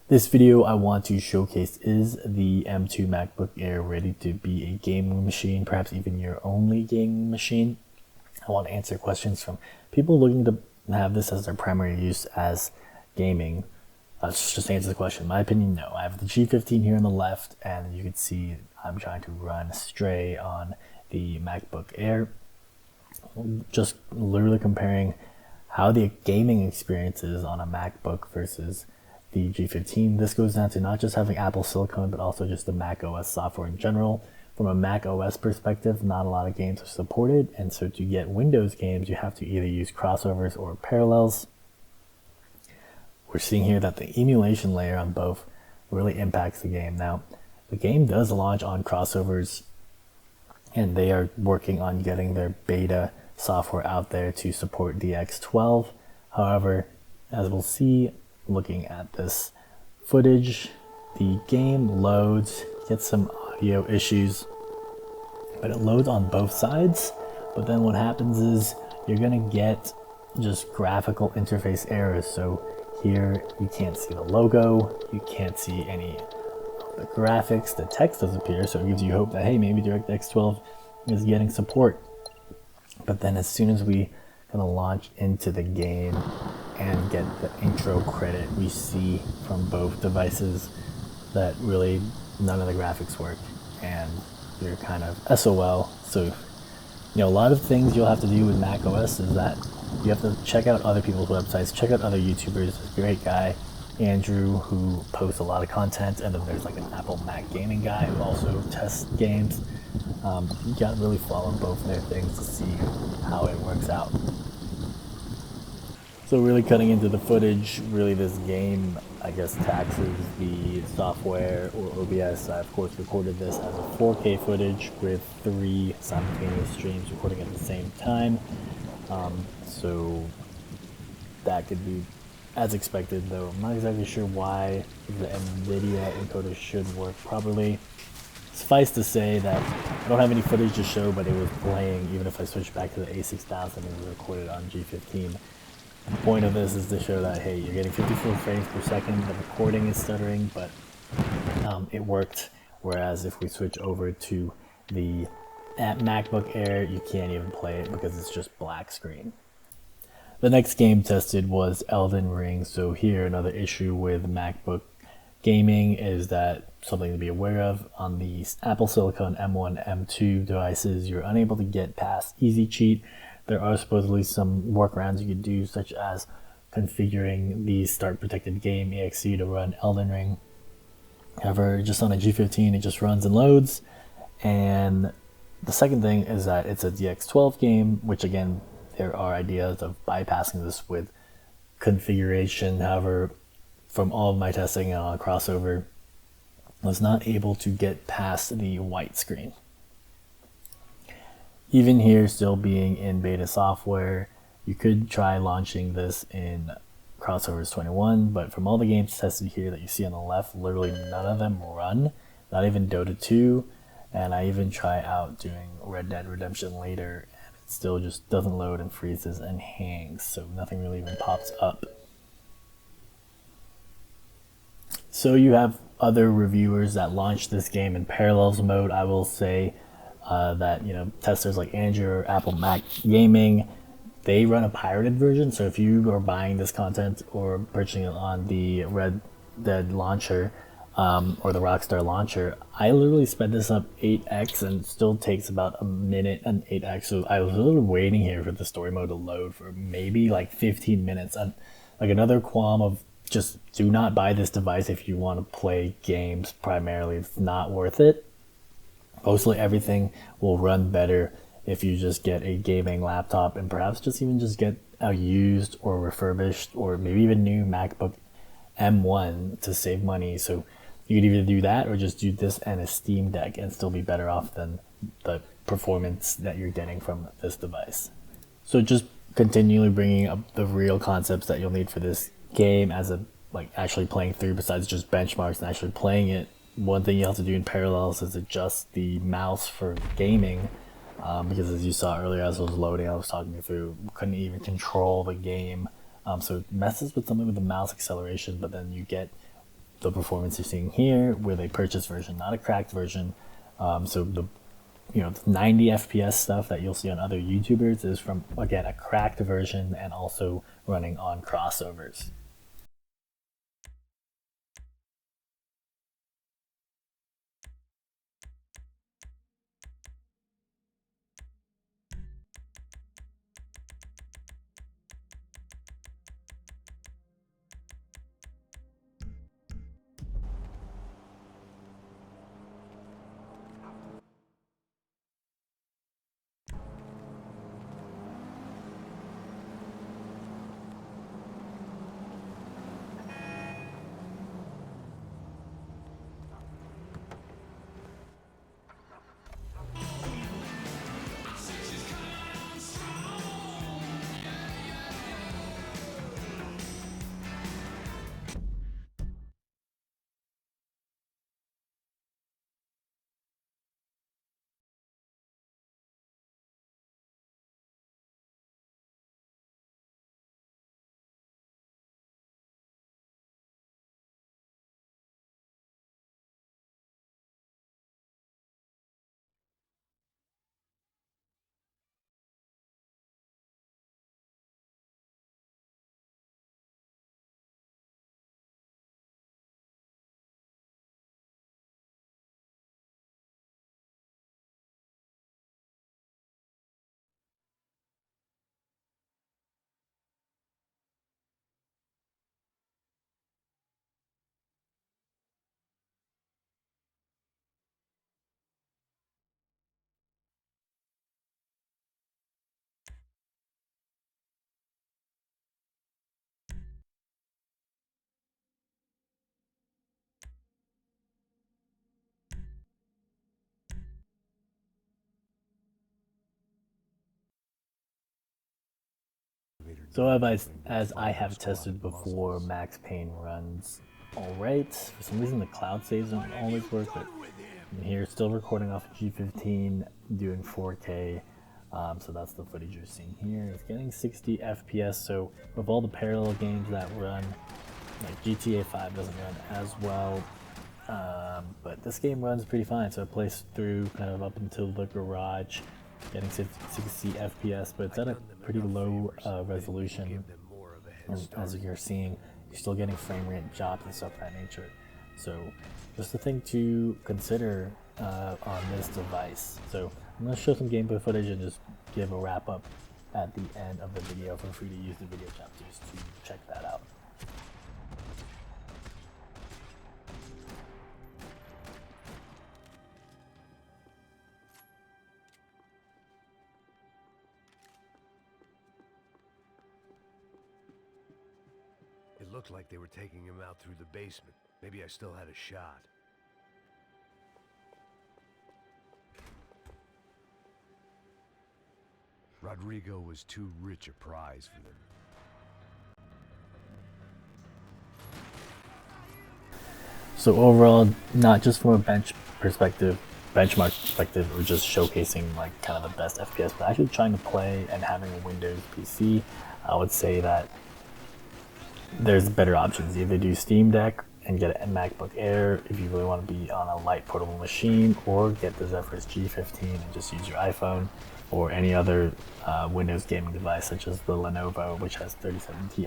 This video I want to showcase is the M2 MacBook Air ready to be a gaming machine, perhaps even your only gaming machine. I want to answer questions from people looking to have this as their primary use as gaming. Let's just answer the question. In my opinion, no. I have the G15 here on the left, and you can see I'm trying to run Stray on the MacBook Air. Just literally comparing how the gaming experience is on a MacBook versus the G15. This goes down to not just having Apple Silicon, but also just the macOS software in general. From a macOS perspective, not a lot of games are supported, and so to get Windows games, you have to either use crossovers or parallels. We're seeing here that the emulation layer on both really impacts the game. Now, the game does launch on crossovers, and they are working on getting their beta software out there to support DX12. However, as we'll see, looking at this footage, the game loads, gets some audio issues, but it loads on both sides. But then what happens is you're gonna get just graphical interface errors. So here you can't see the logo, you can't see any of the graphics, the text does appear, so it gives you hope that hey, maybe DirectX 12 is getting support. But then as soon as we kind of launch into the game and get the intro credit, we see from both devices that really none of the graphics work and you're kind of SOL. So, a lot of things you'll have to do with macOS is that you have to check out other people's websites, check out other YouTubers. There's a great guy, Andrew, who posts a lot of content, and then there's like an Apple Mac gaming guy who also tests games. You gotta really follow both their things to see how it works out. So really cutting into the footage, really this game, I guess, taxes the software or OBS. I, of course, recorded this as a 4K footage with 3 simultaneous streams recording at the same time. So that could be as expected, though I'm not exactly sure why the NVIDIA encoder should work properly. Suffice to say that I don't have any footage to show, but it was playing. Even if I switch back to the A6000, it was recorded on G15. The point of this is to show that, hey, you're getting 54 frames per second, the recording is stuttering, but it worked. Whereas if we switch over to the MacBook Air, you can't even play it because it's just black screen. The next game tested was Elden Ring. So here, another issue with MacBook gaming is that something to be aware of. On the Apple Silicon M1, M2 devices, you're unable to get past Easy Cheat. There are supposedly some workarounds you could do, such as configuring the Start Protected Game exe to run Elden Ring. However, just on a G15, it just runs and loads. And the second thing is that it's a DX12 game, which again, there are ideas of bypassing this with configuration. However, from all of my testing on crossover, I was not able to get past the white screen. Even here, still being in beta software, you could try launching this in Crossovers 21, but from all the games tested here that you see on the left, literally none of them run, not even Dota 2, and I even try out doing Red Dead Redemption later, and it still just doesn't load and freezes and hangs, so nothing really even pops up. So you have other reviewers that launched this game in parallels mode. I will say that testers like Andrew or Apple Mac Gaming, they run a pirated version. So if you are buying this content or purchasing it on the Red Dead launcher or the Rockstar launcher, I literally sped this up 8x and it still takes about a minute and 8x. So I was literally waiting here for the story mode to load for maybe like 15 minutes. And like another qualm of just do not buy this device if you want to play games primarily. It's not worth it. Mostly everything will run better if you just get a gaming laptop and perhaps just get a used or refurbished or maybe even new MacBook M1 to save money. So you could either do that or just do this and a Steam Deck and still be better off than the performance that you're getting from this device. So just continually bringing up the real concepts that you'll need for this game as a actually playing through, besides just benchmarks and actually playing it. One thing you have to do in parallels is adjust the mouse for gaming, because as you saw earlier as I was loading, I was talking you through, couldn't even control the game. So it messes with something with the mouse acceleration, but then you get the performance you're seeing here with a purchased version, not a cracked version. So the 90 FPS stuff that you'll see on other YouTubers is from, again, a cracked version and also running on crossovers. So as I have tested before, Max Payne runs alright. For some reason the cloud saves don't always work, but I'm here still recording off G15, doing 4K. So that's the footage you're seeing here. It's getting 60 FPS, so with all the parallel games that run, like GTA 5 doesn't run as well, but this game runs pretty fine. So it plays through kind of up until the garage, getting 60 FPS, but it's at a pretty low resolution. And as you're seeing, you're still getting frame rate drops and stuff of that nature. So just a thing to consider on this device. So I'm going to show some gameplay footage and just give a wrap up at the end of the video. Feel free to use the video chapters to check that out. It looked like they were taking him out through the basement. Maybe I still had a shot. Rodrigo was too rich a prize for them. So overall, not just from a benchmark perspective, or just showcasing like kind of the best FPS, but actually trying to play and having a Windows PC, I would say that there's better options. Either do Steam Deck and get a MacBook Air if you really want to be on a light portable machine, or get the Zephyrus G15 and just use your iPhone or any other Windows gaming device such as the Lenovo, which has 37 Ti.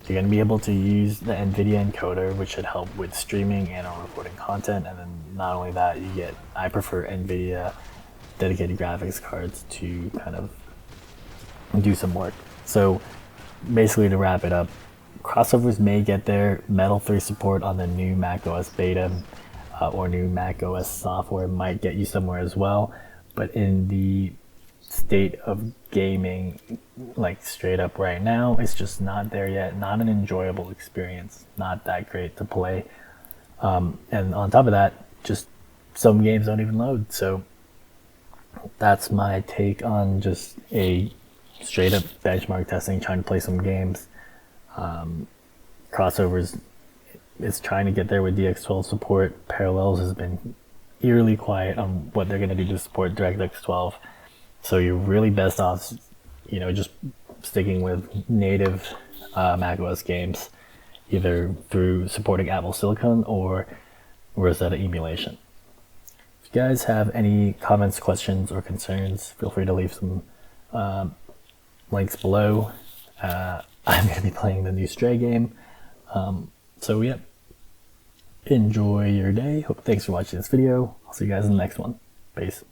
You're going to be able to use the NVIDIA encoder, which should help with streaming and or recording content. And then not only that, I prefer NVIDIA dedicated graphics cards to kind of do some work. So basically, to wrap it up, crossovers may get there. Metal 3 support on the new macOS beta or new macOS software might get you somewhere as well. But in the state of gaming, like straight up right now, it's just not there yet. Not an enjoyable experience. Not that great to play. And on top of that, just some games don't even load. So that's my take on just a straight up benchmark testing, trying to play some games. Crossovers is trying to get there with DX12 support. Parallels has been eerily quiet on what they're going to do to support DirectX 12. So you're really best off, just sticking with native macOS games either through supporting Apple Silicon or Rosetta emulation. If you guys have any comments, questions, or concerns, feel free to leave some links below. I'm going to be playing the new Stray game. So yeah, enjoy your day. Thanks for watching this video. I'll see you guys in the next one. Peace.